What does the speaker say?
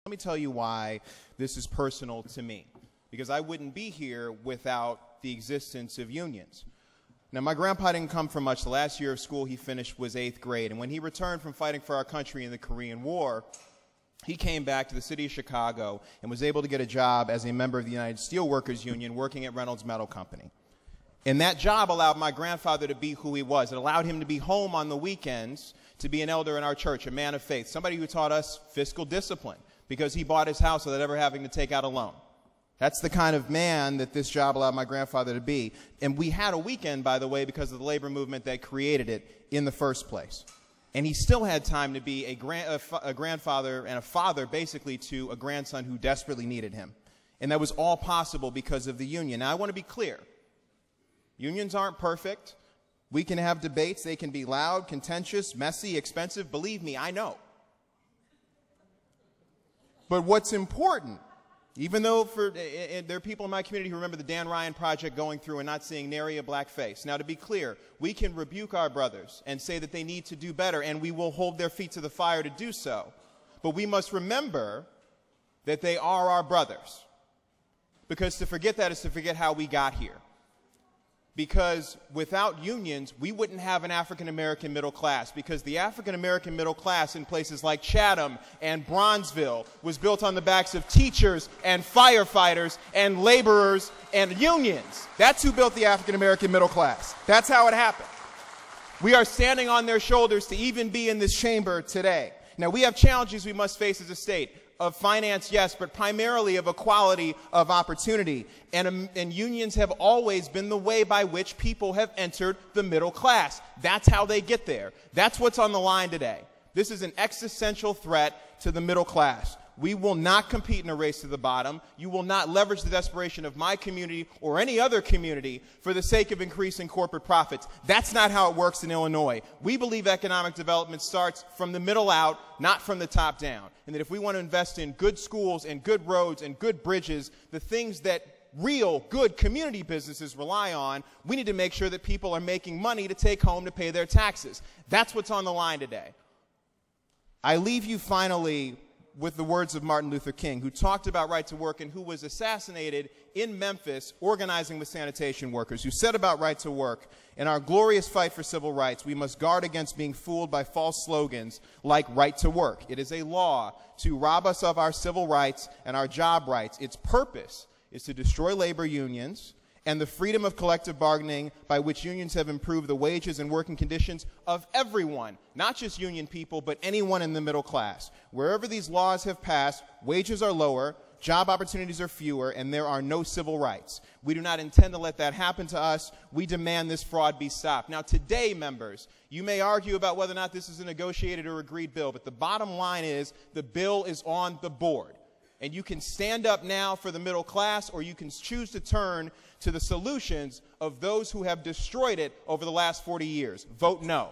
Let me tell you why this is personal to me, because I wouldn't be here without the existence of unions. Now, my grandpa didn't come from much. The last year of school he finished was 8th grade, and when he returned from fighting for our country in the Korean War, he came back to the city of Chicago and was able to get a job as a member of the United Steelworkers Union working at Reynolds Metal Company. And that job allowed my grandfather to be who he was. It allowed him to be home on the weekends, to be an elder in our church, a man of faith, somebody who taught us fiscal discipline because he bought his house without ever having to take out a loan. That's the kind of man that this job allowed my grandfather to be. And we had a weekend, by the way, because of the labor movement that created it in the first place. And he still had time to be a grandfather and a father, basically, to a grandson who desperately needed him. And that was all possible because of the union. Now, I want to be clear. Unions aren't perfect. We can have debates. They can be loud, contentious, messy, expensive. Believe me, I know. But what's important, even though there are people in my community who remember the Dan Ryan Project going through and not seeing nary a black face. Now, to be clear, we can rebuke our brothers and say that they need to do better, and we will hold their feet to the fire to do so. But we must remember that they are our brothers, because to forget that is to forget how we got here. Because without unions, we wouldn't have an African-American middle class, because the African-American middle class in places like Chatham and Bronzeville was built on the backs of teachers and firefighters and laborers and unions. That's who built the African-American middle class. That's how it happened. We are standing on their shoulders to even be in this chamber today. Now, we have challenges we must face as a state. Of finance, yes, but primarily of equality of opportunity. And unions have always been the way by which people have entered the middle class. That's how they get there. That's what's on the line today. This is an existential threat to the middle class. We will not compete in a race to the bottom. You will not leverage the desperation of my community or any other community for the sake of increasing corporate profits. That's not how it works in Illinois. We believe economic development starts from the middle out, not from the top down. And that if we want to invest in good schools and good roads and good bridges, the things that real good community businesses rely on, we need to make sure that people are making money to take home to pay their taxes. That's what's on the line today. I leave you finally with the words of Martin Luther King, who talked about right to work and who was assassinated in Memphis organizing with sanitation workers, who said about right to work, in our glorious fight for civil rights, we must guard against being fooled by false slogans like right to work. It is a law to rob us of our civil rights and our job rights. Its purpose is to destroy labor unions and the freedom of collective bargaining by which unions have improved the wages and working conditions of everyone, not just union people, but anyone in the middle class. Wherever these laws have passed, wages are lower, job opportunities are fewer, and there are no civil rights. We do not intend to let that happen to us. We demand this fraud be stopped. Now, today, members, you may argue about whether or not this is a negotiated or agreed bill, but the bottom line is the bill is on the board. And you can stand up now for the middle class, or you can choose to turn to the solutions of those who have destroyed it over the last 40 years. Vote no.